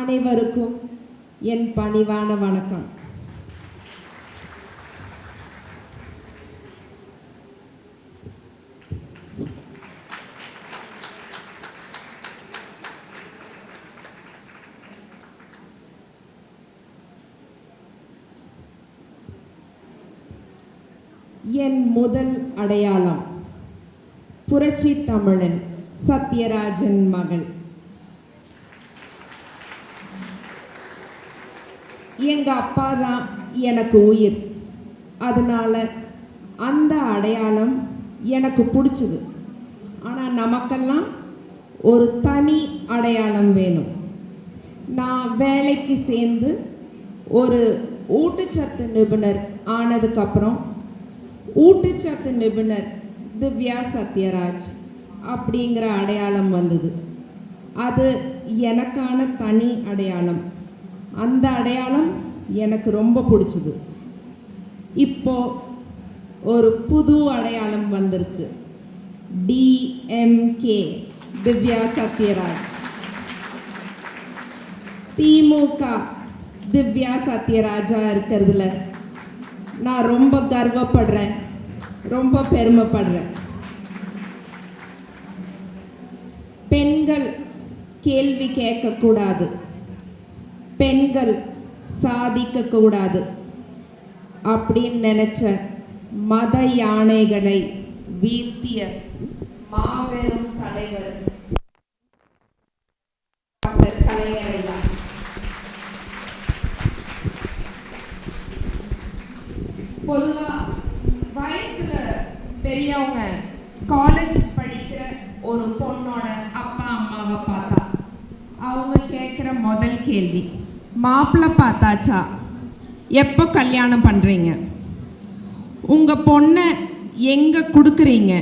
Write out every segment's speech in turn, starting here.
அனைவருக்கும் என் பணிவான வணக்கம். என் முதல் அடையாளம் புரட்சி தமிழன் சத்யராஜன் மகள். எங்க அப்பா தான் எனக்கு உயிர். அதனால அந்த அடையாளம் எனக்கு பிடிச்சது. ஆனால் நமக்கெல்லாம் ஒரு தனி அடையாளம் வேணும். நான் வேலைக்கு சேர்ந்து ஒரு ஊட்டச்சத்து நிபுணர் ஆனதுக்கப்புறம் ஊட்டச்சத்து நிபுணர் திவ்யா சத்யராஜ் அப்படிங்கிற அடையாளம் வந்தது. அது எனக்கான தனி அடையாளம். அந்த அடையாளம் எனக்கு ரொம்ப பிடிச்சது. இப்போ ஒரு புது அடையாளம் வந்திருக்கு. டிஎம்கே திவ்யா சத்யராஜ். திமுக திவ்யா சத்யராஜா இருக்கிறதுல நான் ரொம்ப கர்வப்படுறேன், ரொம்ப பெருமைப்படுறேன். பெண்கள் கேள்வி கேட்கக்கூடாது, பெண்கள் சாதிக்கக்கூடாது அப்படின்னு நினைச்ச மத யானைகளை வீழ்த்திய மாபெரும் தலைவர் டாக்டர் கலைஞர். பொதுவா வயசுல பெரியவங்க காலேஜ் படிக்கிற ஒரு பொண்ணோட அப்பா அம்மாவை பார்த்தா அவங்க கேட்குற முதல் கேள்வி, மாப்பிள்ளை பார்த்தாச்சா, எப்போ கல்யாணம் பண்ணுறீங்க, உங்கள் பொண்ணை எங்கே கொடுக்குறீங்க,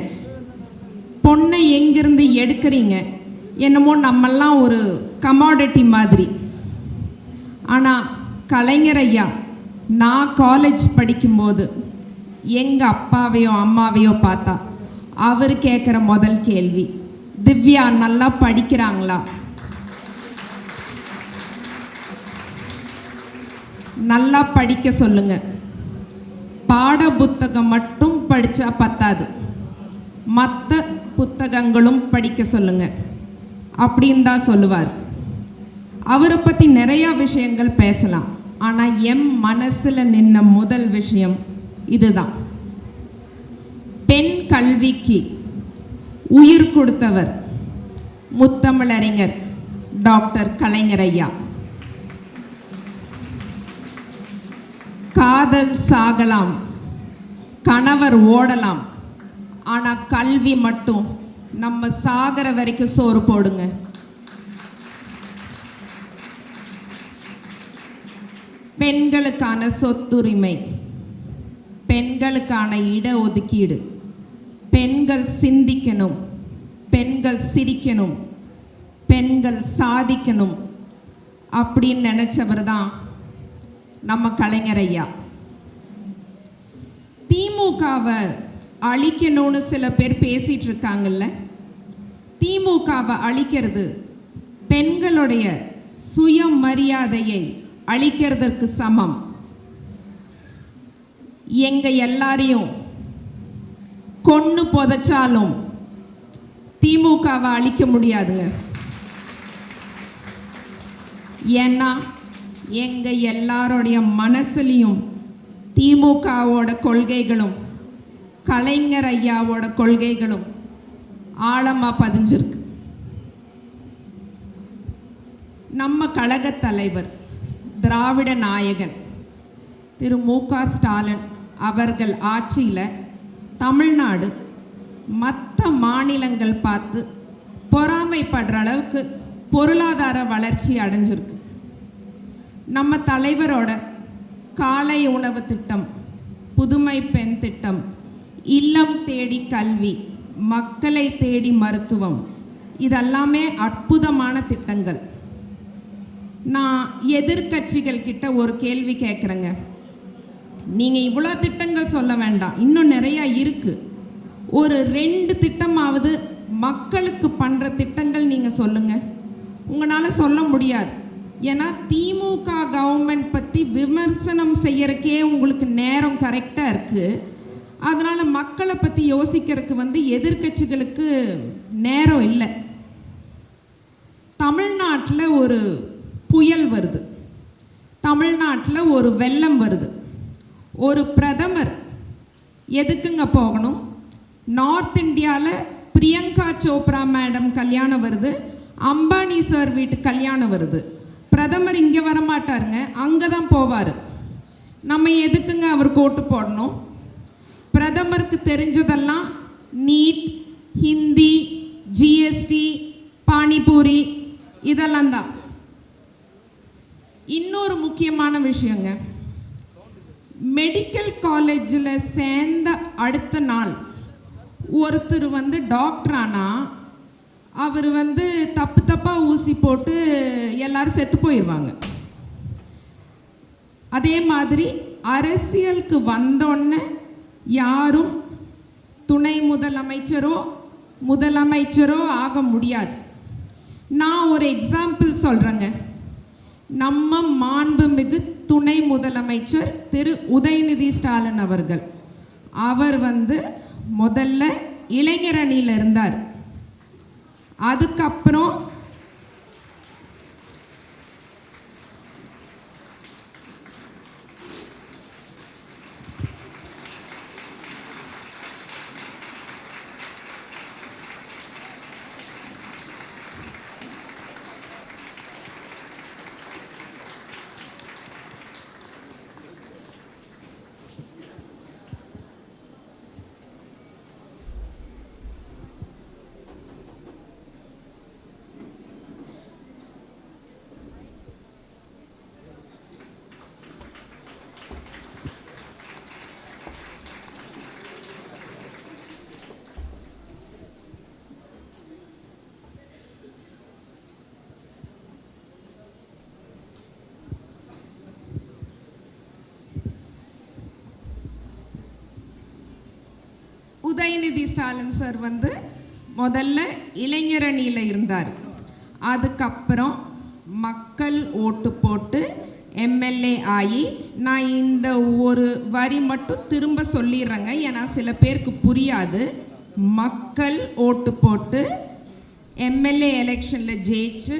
பொண்ணை எங்கேருந்து எடுக்கிறீங்க, என்னமோ நம்மெல்லாம் ஒரு கமாடிட்டி மாதிரி. ஆனால் கலைஞர் ஐயா, நான் காலேஜ் படிக்கும்போது எங்கள் அப்பாவையோ அம்மாவையோ பார்த்தா அவர் கேட்குற முதல் கேள்வி, திவ்யா நல்லா படிக்கிறாங்களா, நல்லா படிக்க சொல்லுங்க, பாட புத்தகம் மட்டும் படித்தா பத்தாது, மற்ற புத்தகங்களும் படிக்க சொல்லுங்க அப்படின்னு தான் சொல்லுவார். அவரை பற்றி நிறையா விஷயங்கள் பேசலாம். ஆனால் என் மனசில் நின்ன முதல் விஷயம் இதுதான். பெண் கல்விக்கு உயிர் கொடுத்தவர் முத்தமிழறிஞர் டாக்டர் கலைஞர் ஐயா. காதல் சாகலாம், கணவர் ஓடலாம், ஆனால் கல்வி மட்டும் நம்ம சாகிற வரைக்கும் சோறு போடுங்க. பெண்களுக்கான சொத்துரிமை, பெண்களுக்கான இடஒதுக்கீடு, பெண்கள் சிந்திக்கணும், பெண்கள் சிரிக்கணும், பெண்கள் சாதிக்கணும் அப்படின்னு நினைச்சவர் தான் நம்ம கலைஞர் ஐயா. திமுகவை அழிக்கணும்னு சில பேர் பேசிட்டு இருக்காங்கல்ல, திமுகவை அழிக்கிறது பெண்களுடைய சுயமரியாதையை அழிக்கிறதற்கு சமம். எங்க எல்லாரையும் கொன்னு புதைச்சாலும் திமுகவை அழிக்க முடியாதுங்க. ஏன்னா எங்க எல்லாரோடைய மனசுலையும் திமுகவோட கொள்கைகளும் கலைஞர் ஐயாவோட கொள்கைகளும் ஆழமாக பதிஞ்சிருக்கு. நம்ம கழக தலைவர் திராவிட நாயகன் திரு மு.க. ஸ்டாலின் அவர்கள் ஆட்சியில் தமிழ்நாடு மற்ற மாநிலங்கள் பார்த்து பொறாமைப்படுற அளவுக்கு பொருளாதார வளர்ச்சி அடைஞ்சிருக்கு. நம்ம தலைவரோட காலை உணவு திட்டம், புதுமை பெண் திட்டம், இல்லம் தேடி கல்வி, மக்களை தேடி மருத்துவம், இதெல்லாமே அற்புதமான திட்டங்கள். நான் எதிர்கட்சிகள் கிட்ட ஒரு கேள்வி கேட்குறேங்க. நீங்கள் இவ்வளோ திட்டங்கள் சொல்ல வேண்டாம், இன்னும் நிறையா இருக்குது. ஒரு 2 திட்டமாவது மக்களுக்கு பண்ணுற திட்டங்கள் நீங்கள் சொல்லுங்கள். உங்களால் சொல்ல முடியாது. ஏன்னா திமுக கவர்மெண்ட் பற்றி விமர்சனம் செய்யறக்கே உங்களுக்கு நேரம் கரெக்டாக இருக்குது. அதனால் மக்களை பற்றி யோசிக்கிறதுக்கு எதிர்க்கட்சிகளுக்கு நேரம் இல்லை. தமிழ்நாட்டில் ஒரு புயல் வருது, தமிழ்நாட்டில் ஒரு வெள்ளம் வருது. ஒரு பிரதமர் எதுக்குங்க போகணும்? நார்த் இந்தியாவில் பிரியங்கா சோப்ரா மேடம் கல்யாணம் வருது, அம்பானி சார் வீட்டு கல்யாணம் வருது. பிரதமர் இங்கே வரமாட்டாருங்க, அங்கே தான் போவார். நம்ம எதுக்குங்க அவருக்கு ஓட்டு போடணும்? பிரதமருக்கு தெரிஞ்சதெல்லாம் நீட், ஹிந்தி, ஜிஎஸ்டி, பானிபூரி இதெல்லாம் தான். இன்னொரு முக்கியமான விஷயங்க, மெடிக்கல் காலேஜில் சேர்ந்த அடுத்த நாள் ஒருத்தர் டாக்டர் ஆனால் அவர் தப்பு தப்பாக ஊசி போட்டு எல்லாரும் செத்து போயிடுவாங்க. அதே மாதிரி அரசியலுக்கு வந்தோடனே யாரும் துணை முதலமைச்சரோ ஆக முடியாது. நான் ஒரு எக்ஸாம்பிள் சொல்கிறேங்க. நம்ம மாண்புமிகு துணை முதலமைச்சர் திரு உதயநிதி ஸ்டாலின் அவர்கள், அவர் முதல்ல இளைஞர் அணியில் இருந்தார். அதுக்கப்புறம் உதயநிதி ஸ்டாலின் சார் முதல்ல இளைஞர் அணியில் இருந்தார். அதுக்கப்புறம் மக்கள் ஓட்டு போட்டு எம்எல்ஏ ஆகி, நான் இந்த ஒரு வரி மட்டும் திரும்ப சொல்லிடுறேங்க, ஏன்னா சில பேருக்கு புரியாது. மக்கள் ஓட்டு போட்டு எம்எல்ஏ எலெக்ஷனில் ஜெயிச்சு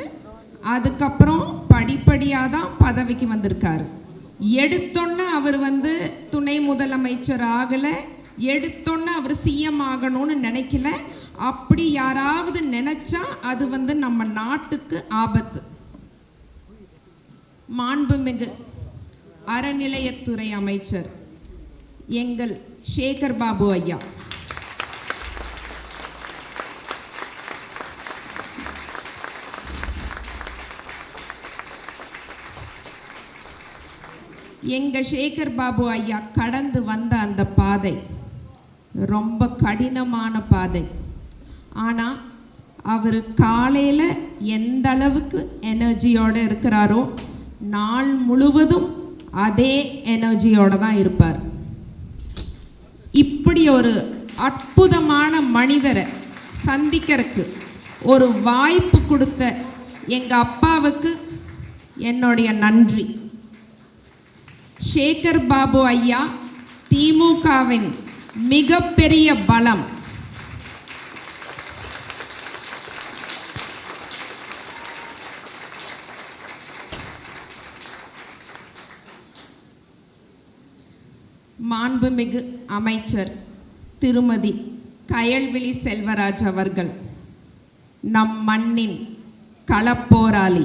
அதுக்கப்புறம் படிப்படியாக தான் பதவிக்கு வந்திருக்காரு. எடுத்தோன்னே அவர் துணை முதலமைச்சர் ஆகலை, எடுத்தோன்னே அவர் சிஎம் ஆகணும்னு நினைக்கல. அப்படி யாராவது நினைச்சா அது நம்ம நாட்டுக்கு ஆபத்து. மாண்புமிகு அறநிலையத்துறை அமைச்சர் எங்கள் சேகர் பாபு ஐயா கடந்து வந்த அந்த பாதை ரொம்ப கடினமான பாதை. ஆனால் அவர் காலையில் எந்த அளவுக்கு எனர்ஜியோடு இருக்கிறாரோ நாள் முழுவதும் அதே எனர்ஜியோடு தான் இருப்பார். இப்படி ஒரு அற்புதமான மனிதரை சந்திக்கிறதுக்கு ஒரு வாய்ப்பு கொடுத்த எங்கள் அப்பாவுக்கு என்னுடைய நன்றி. சேகர் பாபு ஐயா திமுகவின் மிகப்பெரிய பலம். மாண்புமிகு அமைச்சர் திருமதி கயல்விழி செல்வராஜ் அவர்கள் நம் மண்ணின் களப்போராளி.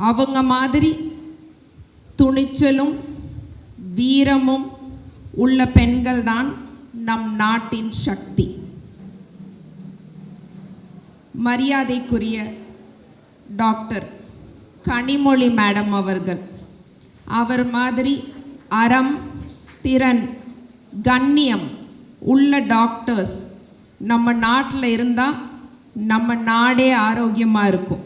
அவங்க மாதிரி துணிச்சலும் வீரமும் உள்ள பெண்கள் தான் நம் நாட்டின் சக்தி. மரியாதைக்குரிய டாக்டர் கனிமொழி மேடம் அவர்கள், அவர் மாதிரி அறம், திறன், கண்ணியம் உள்ள டாக்டர்ஸ் நம்ம நாட்டில் இருந்தால் நம்ம நாடே ஆரோக்கியமாக இருக்கும்.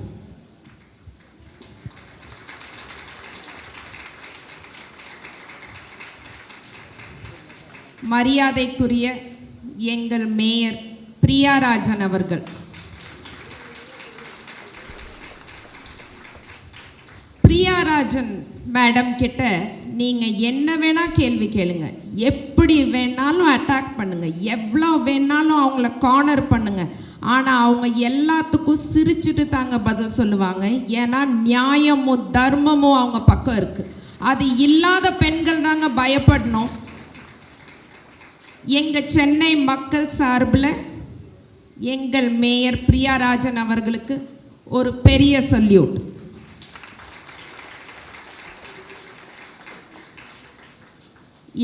மரியாதைக்குரிய எங்கள் மேயர் பிரியாராஜன் அவர்கள், பிரியாராஜன் மேடம் கிட்ட நீங்கள் என்ன வேணால் கேள்வி கேளுங்க, எப்படி வேணாலும் அட்டாக் பண்ணுங்கள், எவ்வளோ வேணாலும் அவங்கள கார்னர் பண்ணுங்கள், ஆனால் அவங்க எல்லாத்துக்கும் சிரிச்சுட்டு தாங்க பதில் சொல்லுவாங்க. ஏன்னா நியாயமும் தர்மமும் அவங்க பக்கம் இருக்குது. அது இல்லாத பெண்கள் தாங்க பயப்படணும். எங்கள் சென்னை மக்கள் சார்பில் எங்கள் மேயர் பிரியாராஜன் அவர்களுக்கு ஒரு பெரிய சல்யூட்.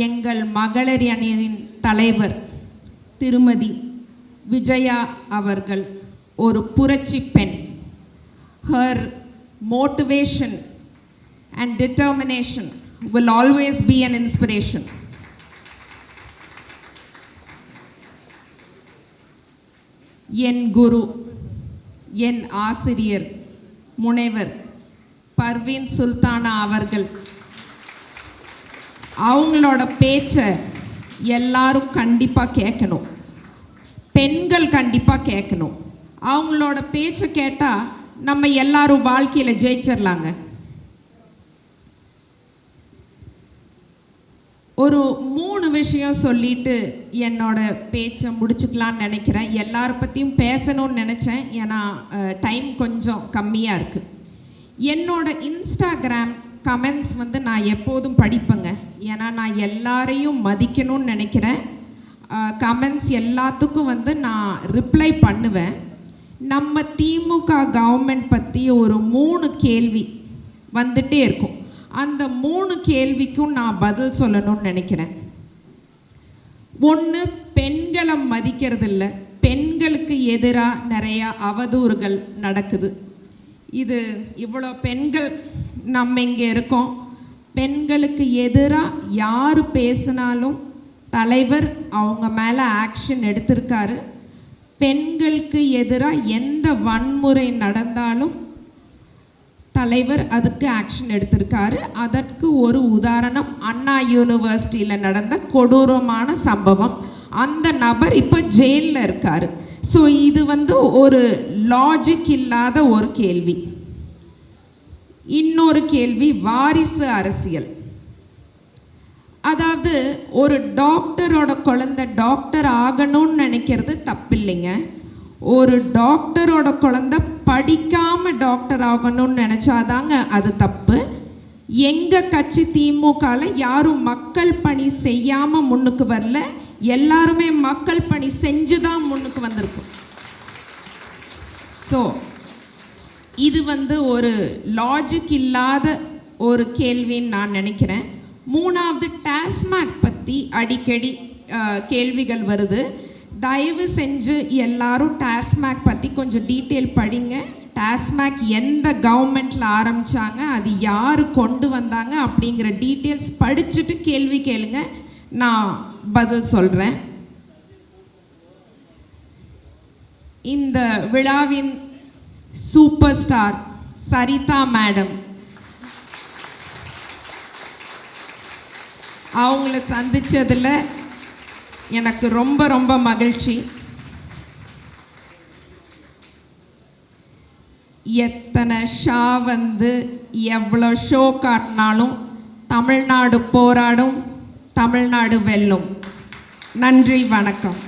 எங்கள் மகளிர் அணியின் தலைவர் திருமதி விஜயா அவர்கள் ஒரு புரட்சி பெண். Her motivation and determination will always be an inspiration. என் குரு, என் ஆசிரியர் முனைவர் பர்வீன் சுல்தானா அவர்கள், அவங்களோட பேச்சை எல்லாரும் கண்டிப்பாக கேட்கணும், பெண்கள் கண்டிப்பாக கேட்கணும். அவங்களோட பேச்சை கேட்டால் நம்ம எல்லாரும் வாழ்க்கையில் ஜெயிச்சிடலாங்க. ஒரு 3 விஷயம் சொல்லிட்டு என்னோட பேச்சை முடிச்சுக்கலான்னு நினைக்கிறேன். எல்லார பற்றியும் பேசணும்னு நினச்சேன், ஏன்னா டைம் கொஞ்சம் கம்மியாக இருக்குது. என்னோட இன்ஸ்டாகிராம் கமெண்ட்ஸ் நான் எப்போதும் படிப்பேங்க, ஏன்னா நான் எல்லாரையும் மதிக்கணும்னு நினைக்கிறேன். கமெண்ட்ஸ் எல்லாத்துக்கும் நான் ரிப்ளை பண்ணுவேன். நம்ம திமுக கவர்மெண்ட் பற்றி ஒரு 3 கேள்வி வந்துட்டே இருக்கும். அந்த 3 கேள்விக்கும் நான் பதில் சொல்லணும்னு நினைக்கிறேன். ஒன்று, பெண்களை மதிக்கிறதில்ல, பெண்களுக்கு எதிராக நிறையா அவதூறுகள் நடக்குது. இது இவ்வளோ பெண்கள் நம்ம இங்கே இருக்கோம், பெண்களுக்கு எதிராக யார் பேசினாலும் தலைவர் அவங்க மேலே ஆக்ஷன் எடுத்திருக்காரு. பெண்களுக்கு எதிராக எந்த வன்முறை நடந்தாலும் தலைவர் அதுக்கு ஆக்ஷன் எடுத்திருக்காரு. அதற்கு ஒரு உதாரணம் அண்ணா யூனிவர்சிட்டியில் நடந்த கொடூரமான சம்பவம். அந்த நபர் இப்போ ஜெயிலில் இருக்கார். ஸோ இது ஒரு லாஜிக் இல்லாத ஒரு கேள்வி. இன்னொரு கேள்வி, வாரிசு அரசியல். அதாவது ஒரு டாக்டரோட குழந்தை டாக்டர் ஆகணும்னு நினைக்கிறது தப்பில்லைங்க. ஒரு டாக்டரோட குழந்தை படிக்காமல் டாக்டர் ஆகணும்னு நினச்சாதாங்க அது தப்பு. எங்கள் கட்சி திமுகவில் யாரும் மக்கள் பணி செய்யாமல் முன்னுக்கு வரல, எல்லாருமே மக்கள் பணி செஞ்சு தான் முன்னுக்கு வந்திருக்கும். ஸோ இது ஒரு லாஜிக் இல்லாத ஒரு கேள்வின்னு நான் நினைக்கிறேன். 3வது, டாஸ்மாக் பற்றி அடிக்கடி கேள்விகள் வருது. தயவு செஞ்சு எல்லாரும் டாஸ்மாக் பற்றி கொஞ்சம் டீட்டெயில் படிங்க. டாஸ்மாக் எந்த கவர்மெண்ட்டில் ஆரம்பித்தாங்க, அது யார் கொண்டு வந்தாங்க அப்படிங்கிற டீட்டெயில்ஸ் படிச்சுட்டு கேள்வி கேளுங்க, நான் பதில் சொல்கிறேன். இந்த விழாவின் சூப்பர் ஸ்டார் சரிதா மேடம், அவங்கள சந்தித்ததில் எனக்கு ரொம்ப ரொம்ப மகிழ்ச்சி. எத்தனை ஷா எவ்வளோ ஷோ காட்டினாலும் தமிழ்நாடு போராடும், தமிழ்நாடு வெல்லும். நன்றி, வணக்கம்.